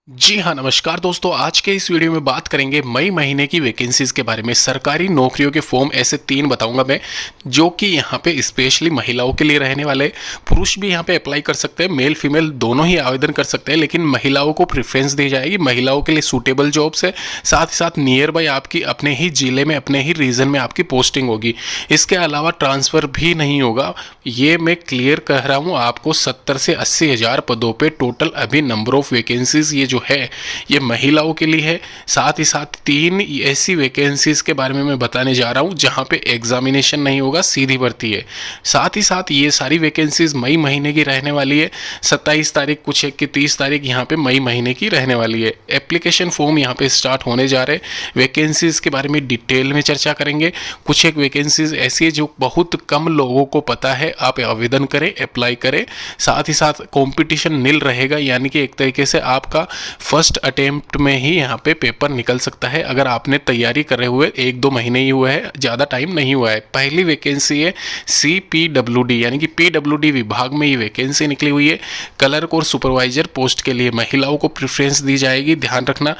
जी हाँ, नमस्कार दोस्तों। आज के इस वीडियो में बात करेंगे मई महीने की वैकेंसीज के बारे में। सरकारी नौकरियों के फॉर्म ऐसे 3 बताऊंगा मैं, जो कि यहाँ पे स्पेशली महिलाओं के लिए रहने वाले। पुरुष भी यहाँ पे अप्लाई कर सकते हैं, मेल फीमेल दोनों ही आवेदन कर सकते हैं, लेकिन महिलाओं को प्रेफरेंस दी जाएगी। महिलाओं के लिए सूटेबल जॉब्स है, साथ ही साथ नियर बाई आपकी अपने ही जिले में, अपने ही रीजन में आपकी पोस्टिंग होगी। इसके अलावा ट्रांसफ़र भी नहीं होगा। ये मैं क्लियर कह रहा हूँ आपको। 70 से 80 हज़ार पदों पे टोटल अभी नंबर ऑफ वैकेंसीज ये जो है ये महिलाओं के लिए है। साथ ही साथ 3 ऐसी वैकेंसीज के बारे में मैं बताने जा रहा हूं जहां पे एग्जामिनेशन नहीं होगा, सीधी भर्ती है। साथ ही साथ ये सारी वैकेंसीज मई महीने की रहने वाली है। 27 तारीख, कुछ एक की 30 तारीख यहाँ पे मई महीने की रहने वाली है। एप्लीकेशन फॉर्म यहाँ पे स्टार्ट होने जा रहे। वैकेंसीज के बारे में डिटेल में चर्चा करेंगे। कुछ एक वैकेंसीज ऐसी है जो बहुत कम लोगों को पता है, आप आवेदन करें, अप्लाई करें। साथ ही साथ कंपटीशन नील रहेगा, यानी कि एक तरीके से आपका फर्स्ट अटेम्प्ट में ही यहाँ पे पेपर निकल सकता है, अगर आपने तैयारी करे हुए 1-2 महीने ही हुआ है, ज़्यादा टाइम नहीं हुआ है। पहली वैकेंसी है CPWD यानी कि PWD विभाग में ये वैकेंसी निकली हुई है। क्लर्क और सुपरवाइजर पोस्ट के लिए महिलाओं को प्रेफरेंस दी जाएगी। ध्यान रखना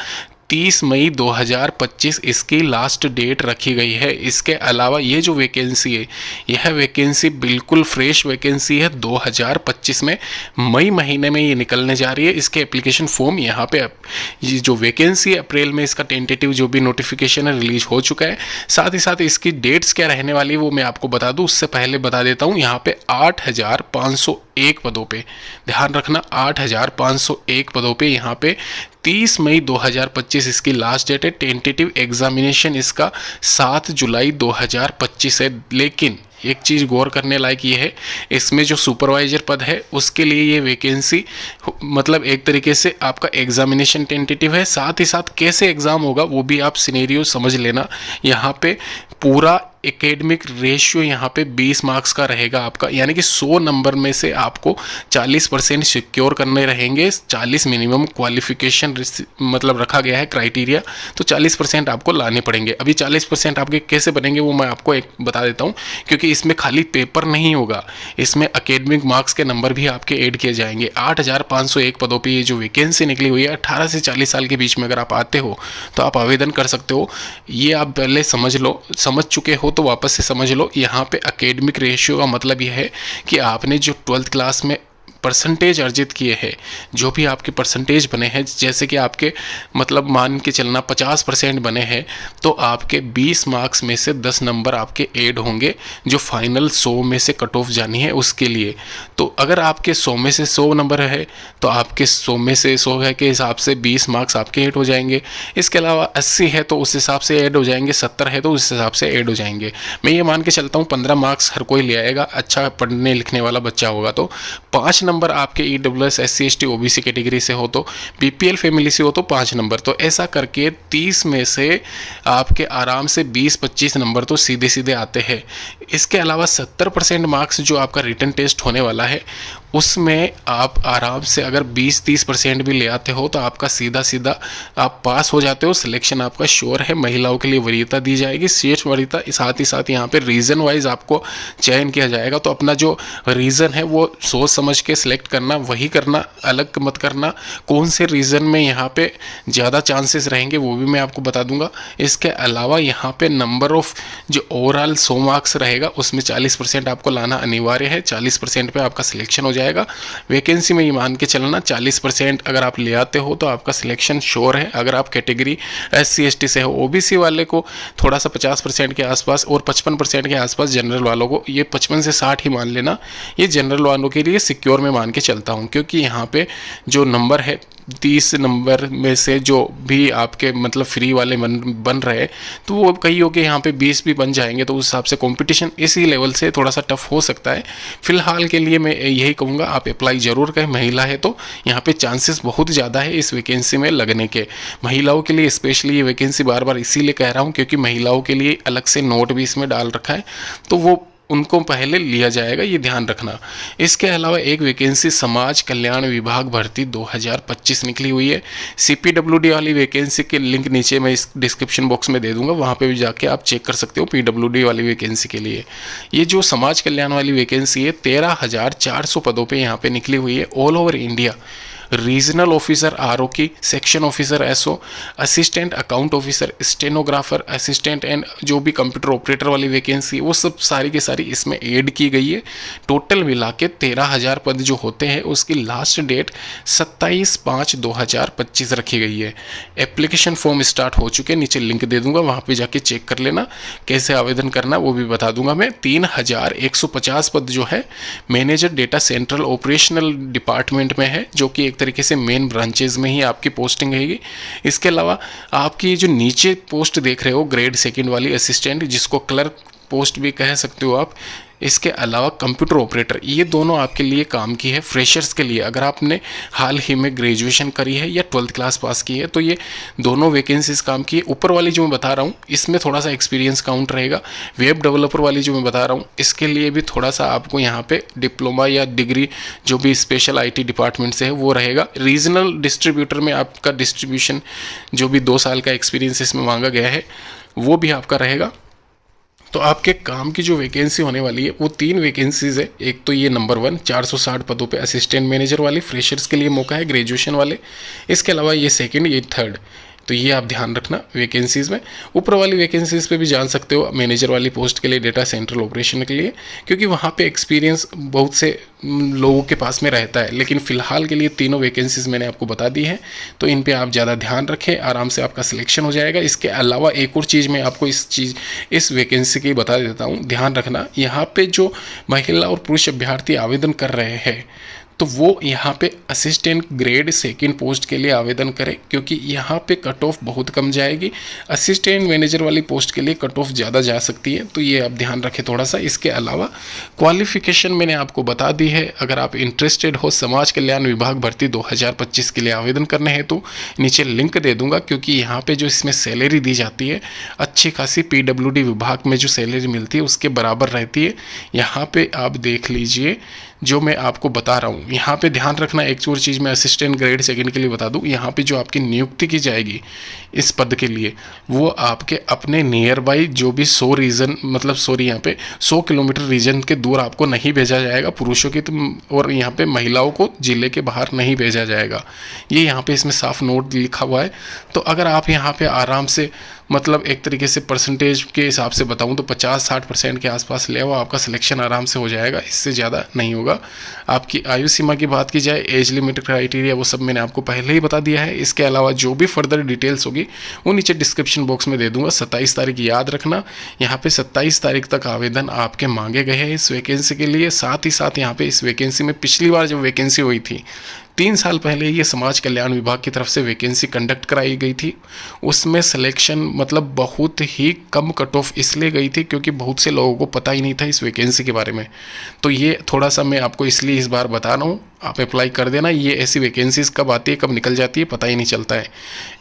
30 मई 2025 इसकी लास्ट डेट रखी गई है। इसके अलावा ये जो वैकेंसी है, यह वैकेंसी बिल्कुल फ्रेश वैकेंसी है। 2025 में मई महीने में ये निकलने जा रही है। इसके एप्लीकेशन फॉर्म यहाँ पे, ये जो वैकेंसी है अप्रैल में इसका टेंटेटिव जो भी नोटिफिकेशन है रिलीज हो चुका है। साथ ही साथ इसकी डेट्स क्या रहने वाली है वो मैं आपको बता दूँ। उससे पहले बता देता हूँ, यहाँ पे 8,501 पदों पे, ध्यान रखना 8,501 पदों पे यहाँ पे 30 मई 2025 इसकी लास्ट डेट है। टेंटेटिव एग्जामिनेशन इसका 7 जुलाई 2025 है। लेकिन एक चीज़ गौर करने लायक ये है, इसमें जो सुपरवाइजर पद है उसके लिए ये वैकेंसी मतलब एक तरीके से आपका एग्जामिनेशन टेंटेटिव है। साथ ही साथ कैसे एग्ज़ाम होगा वो भी आप सिनेरियो समझ लेना। यहाँ पे पूरा एकेडमिक रेशियो यहाँ पे 20 मार्क्स का रहेगा आपका, यानी कि 100 नंबर में से आपको 40% सिक्योर करने रहेंगे। 40 मिनिमम क्वालिफिकेशन मतलब रखा गया है क्राइटेरिया, तो 40% आपको लाने पड़ेंगे। अभी 40% आपके कैसे बनेंगे वो मैं आपको एक बता देता हूँ, क्योंकि इसमें खाली पेपर नहीं होगा, इसमें एकेडमिक मार्क्स के नंबर भी आपके ऐड किए जाएंगे। 8,501 पदों पर ये जो वैकेंसी निकली हुई है, 18 से 40 साल के बीच में अगर आप आते हो तो आप आवेदन कर सकते हो। ये आप पहले समझ लो, समझ चुके हो तो वापस से समझ लो। यहाँ पे एकेडमिक रेशियो का मतलब यह है कि आपने जो 12th क्लास में परसेंटेज अर्जित किए हैं, जो भी आपके परसेंटेज बने हैं, जैसे कि आपके मतलब मान के चलना 50% बने हैं, तो आपके 20 मार्क्स में से 10 नंबर आपके ऐड होंगे, जो फाइनल 100 में से कट ऑफ जानी है उसके लिए। तो अगर आपके 100 में से 100 नंबर है तो आपके 100 में से 100 है के हिसाब से 20 मार्क्स आपके ऐड हो जाएंगे। इसके अलावा 80 है तो उस हिसाब से ऐड हो जाएंगे, 70 है तो उस हिसाब से ऐड हो जाएंगे। मैं ये मान के चलता हूँ 15 मार्क्स हर कोई ले आएगा, अच्छा पढ़ने लिखने वाला बच्चा होगा। तो 5 नंबर आपके EWS SC ST OBC category से हो, तो BPL फैमिली से हो तो 5 नंबर। तो ऐसा करके 30 में से आपके आराम से 20-25 नंबर तो सीधे सीधे आते हैं। इसके अलावा 70% मार्क्स जो आपका रिटन टेस्ट होने वाला है उसमें आप आराम से अगर 20-30% भी ले आते हो तो आपका सीधा सीधा आप पास हो जाते हो। सिलेक्शन आपका श्योर है। महिलाओं के लिए वरीयता दी जाएगी, शीर्ष वरीयता। साथ ही साथ यहाँ पे रीज़न वाइज आपको चयन किया जाएगा, तो अपना जो रीज़न है वो सोच समझ के सिलेक्ट करना, वही करना, अलग मत करना। कौन से रीज़न में यहाँ पे ज़्यादा चांसेस रहेंगे वो भी मैं आपको बता दूंगा। इसके अलावा यहाँ पे नंबर ऑफ जो ओवरऑल 100 मार्क्स रहेगा उसमें 40% आपको लाना अनिवार्य है। 40% पे आपका सिलेक्शन हो जाएगा। वैकेंसी में ये मान के चलना 40% अगर आप ले आते हो तो आपका सिलेक्शन श्योर है। अगर आप कैटेगरी SC ST से हो, OBC वाले को थोड़ा सा 50% के आसपास और 55% के आसपास, जनरल वालों को ये 55 से 60 ही मान लेना। ये जनरल वालों के लिए सिक्योर में मान के चलता हूँ, क्योंकि यहाँ पे जो नंबर है 30 नंबर में से जो भी आपके मतलब फ्री वाले बन रहे, तो वो कई हो के यहाँ पे 20 भी बन जाएंगे, तो उस हिसाब से कंपटीशन इसी लेवल से थोड़ा सा टफ हो सकता है। फिलहाल के लिए मैं यही कहूँगा आप अप्लाई ज़रूर करें। महिला है तो यहाँ पे चांसेस बहुत ज़्यादा है इस वैकेंसी में लगने के। महिलाओं के लिए स्पेशली ये वैकेंसी बार बार इसीलिए कह रहा हूँ क्योंकि महिलाओं के लिए अलग से नोट भी इसमें डाल रखा है, तो वो उनको पहले लिया जाएगा, ये ध्यान रखना। इसके अलावा एक वैकेंसी समाज कल्याण विभाग भर्ती 2025 निकली हुई है। CPWD वाली वैकेंसी के लिंक नीचे मैं इस डिस्क्रिप्शन बॉक्स में दे दूंगा, वहाँ पे भी जाके आप चेक कर सकते हो। PWD वाली वैकेंसी के लिए ये जो समाज कल्याण वाली वैकेंसी है 13,400 पदों पे यहाँ पे निकली हुई है। All over India regional officer RO की, section officer SO, assistant account officer, stenographer, assistant and जो भी कंप्यूटर ऑपरेटर वाली वैकेंसी वो सब सारी की सारी इसमें ऐड की गई है। टोटल मिला के 13,000 पद जो होते हैं उसकी लास्ट डेट 27/5/2025 रखी गई है। एप्लीकेशन फॉर्म स्टार्ट हो चुके हैं, नीचे लिंक दे दूंगा, वहाँ पे जाके चेक कर लेना कैसे आवेदन करना वो भी बता दूंगा मैं। 3,150 पद जो है manager data central operational department में है, जो कि एक तरीके से मेन ब्रांचेज में ही आपकी पोस्टिंग रहेगी। इसके अलावा आपकी जो नीचे पोस्ट देख रहे हो ग्रेड सेकंड वाली असिस्टेंट, जिसको क्लर्क पोस्ट भी कह सकते हो आप, इसके अलावा कंप्यूटर ऑपरेटर, ये दोनों आपके लिए काम की है फ्रेशर्स के लिए। अगर आपने हाल ही में ग्रेजुएशन करी है या 12th क्लास पास की है तो ये दोनों वैकेंसीज काम की है। ऊपर वाली जो मैं बता रहा हूँ इसमें थोड़ा सा एक्सपीरियंस काउंट रहेगा। वेब डेवलपर वाली जो मैं बता रहा हूँ इसके लिए भी थोड़ा सा आपको यहाँ पे डिप्लोमा या डिग्री जो भी स्पेशल IT डिपार्टमेंट से है वो रहेगा। रीजनल डिस्ट्रीब्यूटर में आपका डिस्ट्रीब्यूशन जो भी 2 साल का एक्सपीरियंस इसमें मांगा गया है वो भी आपका रहेगा। तो आपके काम की जो वैकेंसी होने वाली है वो 3 वैकेंसीज है। एक तो ये नंबर 1 460 पदों पे असिस्टेंट मैनेजर वाली फ्रेशर्स के लिए मौका है, ग्रेजुएशन वाले। इसके अलावा ये सेकंड, ये थर्ड, तो ये आप ध्यान रखना वैकेंसीज़ में। ऊपर वाली वैकेंसीज़ पे भी जान सकते हो मैनेजर वाली पोस्ट के लिए, डेटा सेंट्रल ऑपरेशन के लिए, क्योंकि वहाँ पे एक्सपीरियंस बहुत से लोगों के पास में रहता है। लेकिन फ़िलहाल के लिए तीनों वैकेंसीज़ मैंने आपको बता दी है, तो इन पे आप ज़्यादा ध्यान रखें, आराम से आपका सिलेक्शन हो जाएगा। इसके अलावा एक और चीज़ मैं आपको इस वैकेंसी की बता देता हूँ, ध्यान रखना। यहाँ पर जो महिला और पुरुष अभ्यर्थी आवेदन कर रहे हैं तो वो यहाँ पे असिस्टेंट ग्रेड सेकंड पोस्ट के लिए आवेदन करें, क्योंकि यहाँ पे कट ऑफ बहुत कम जाएगी। असिस्टेंट मैनेजर वाली पोस्ट के लिए कट ऑफ ज़्यादा जा सकती है, तो ये आप ध्यान रखें थोड़ा सा। इसके अलावा क्वालिफिकेशन मैंने आपको बता दी है। अगर आप इंटरेस्टेड हो समाज कल्याण विभाग भर्ती 2025 के लिए आवेदन करने हैं तो नीचे लिंक दे दूंगा, क्योंकि यहाँ पर जो इसमें सैलरी दी जाती है अच्छी खासी PWD विभाग में जो सैलरी मिलती है उसके बराबर रहती है। यहाँ पर आप देख लीजिए जो मैं आपको बता रहा हूँ। यहाँ पे ध्यान रखना, एक और चीज़ मैं असिस्टेंट ग्रेड सेकंड के लिए बता दूँ, यहाँ पे जो आपकी नियुक्ति की जाएगी इस पद के लिए वो आपके अपने नियर बाई जो भी 100 रीजन मतलब सॉरी यहाँ पे 100 किलोमीटर रीजन के दूर आपको नहीं भेजा जाएगा पुरुषों की, तो और यहाँ पे महिलाओं को जिले के बाहर नहीं भेजा जाएगा। ये यहाँ पे इसमें साफ नोट लिखा हुआ है। तो अगर आप यहाँ पे आराम से मतलब एक तरीके से परसेंटेज के हिसाब से बताऊं तो 50-60% के आसपास ले आओ, आपका सिलेक्शन आराम से हो जाएगा, इससे ज़्यादा नहीं होगा। आपकी आयु सीमा की बात की जाए, एज लिमिट क्राइटेरिया वो सब मैंने आपको पहले ही बता दिया है। इसके अलावा जो भी फर्दर डिटेल्स होगी वो नीचे डिस्क्रिप्शन बॉक्स में दे दूंगा। 27 तारीख याद रखना, यहाँ पे 27 तारीख तक आवेदन आपके मांगे गए हैं इस वैकेंसी के लिए। साथ ही साथ यहाँ पे इस वैकेंसी में पिछली बार जब वैकेंसी हुई थी 3 साल पहले ये समाज कल्याण विभाग की तरफ से वैकेंसी कंडक्ट कराई गई थी, उसमें सिलेक्शन मतलब बहुत ही कम कट ऑफ इसलिए गई थी क्योंकि बहुत से लोगों को पता ही नहीं था इस वैकेंसी के बारे में। तो ये थोड़ा सा मैं आपको इसलिए इस बार बता रहा हूँ, आप अप्लाई कर देना। ये ऐसी वैकेंसीज कब आती है कब निकल जाती है पता ही नहीं चलता है।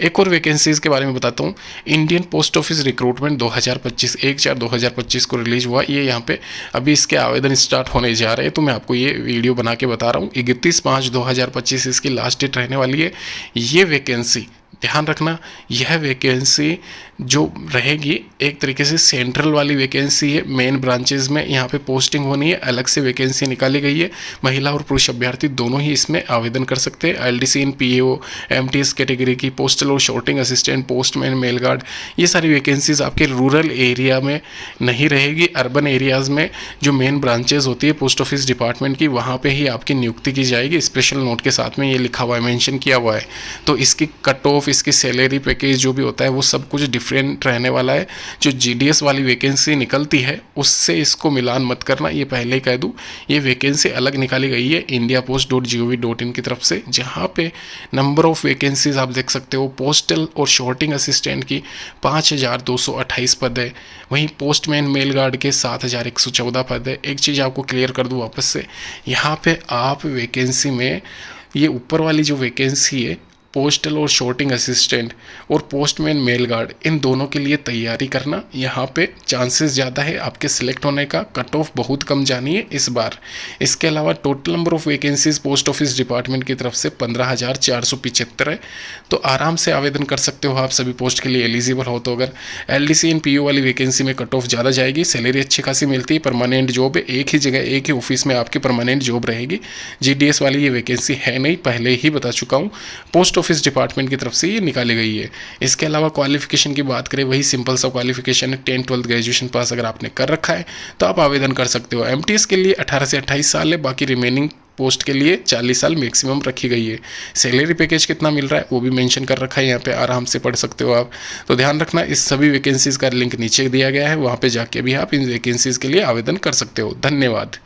एक और वैकेंसीज के बारे में बताता हूँ। इंडियन पोस्ट ऑफिस रिक्रूटमेंट 2025 1/4/2025 को रिलीज हुआ। ये यहाँ पे अभी इसके आवेदन स्टार्ट होने जा रहे हैं, तो मैं आपको ये वीडियो बना के बता रहा हूँ। 31/5/2025 इसकी लास्ट डेट रहने वाली है। ये वैकेंसी ध्यान रखना, यह वैकेंसी जो रहेगी एक तरीके से सेंट्रल वाली वैकेंसी है। मेन ब्रांचेज में यहाँ पे पोस्टिंग होनी है, अलग से वैकेंसी निकाली गई है। महिला और पुरुष अभ्यर्थी दोनों ही इसमें आवेदन कर सकते हैं। LDC in PAO MTS category की, पोस्टल और sorting assistant, postman, mail guard, ये सारी वैकेंसीज आपके रूरल एरिया में नहीं रहेगी। अर्बन एरियाज़ में जो मेन ब्रांचेज होती है पोस्ट ऑफिस डिपार्टमेंट की वहाँ पर ही आपकी नियुक्ति की जाएगी। स्पेशल नोट के साथ में ये लिखा हुआ है, मैंशन किया हुआ है। तो इसकी कट ऑफ, इसकी सैलरी पैकेज जो भी होता है वो सब कुछ डिफरेंट रहने वाला है। जो GDS वाली वैकेंसी निकलती है उससे इसको मिलान मत करना, ये पहले ही कह दूँ। ये वैकेंसी अलग निकाली गई है indiapost.gov.in की तरफ से, जहाँ पे नंबर ऑफ वैकेंसीज आप देख सकते हो। पोस्टल और शॉर्टिंग असिस्टेंट की 5,228 पद है, वहीं पोस्टमैन मेल गार्ड के 7,114 पद है। एक चीज़ आपको क्लियर कर दूँ वापस से, यहाँ पे आप वैकेंसी में ये ऊपर वाली जो वैकेंसी है पोस्टल और शॉर्टिंग असिस्टेंट और पोस्टमैन मेल गार्ड, इन दोनों के लिए तैयारी करना। यहाँ पे चांसेस ज़्यादा है आपके सिलेक्ट होने का, कट ऑफ बहुत कम जानी है इस बार। इसके अलावा total number of vacancies post office department की तरफ से 15,475 है। तो आराम से आवेदन कर सकते हो आप सभी पोस्ट के लिए एलिजिबल हो तो। अगर LDC एंड PO वाली वैकेंसी में कट ऑफ ज़्यादा जाएगी, सैलरी अच्छी खासी मिलती है, परमानेंट जॉब है, एक ही जगह एक ही ऑफिस में आपकी परमानेंट जॉब रहेगी। GDS वाली ये वैकेंसी है नहीं, पहले ही बता चुका हूँ, पोस्ट ऑफिस डिपार्टमेंट की तरफ से ये निकाली गई है। इसके अलावा क्वालिफिकेशन की बात करें, वही सिंपल सा क्वालिफिकेशन है, 10th 12th ग्रेजुएशन पास अगर आपने कर रखा है तो आप आवेदन कर सकते हो। MTS के लिए 18 से 28 साल है, बाकी रिमेनिंग पोस्ट के लिए 40 साल मैक्सिमम रखी गई है। सैलरी पैकेज कितना मिल रहा है वो भी मेंशन कर रखा है, यहाँ पे आराम से पढ़ सकते हो आप। तो ध्यान रखना, इस सभी वैकेंसीज का लिंक नीचे दिया गया है, वहाँ पे जाके भी आप इन वैकेंसीज के लिए आवेदन कर सकते हो। धन्यवाद।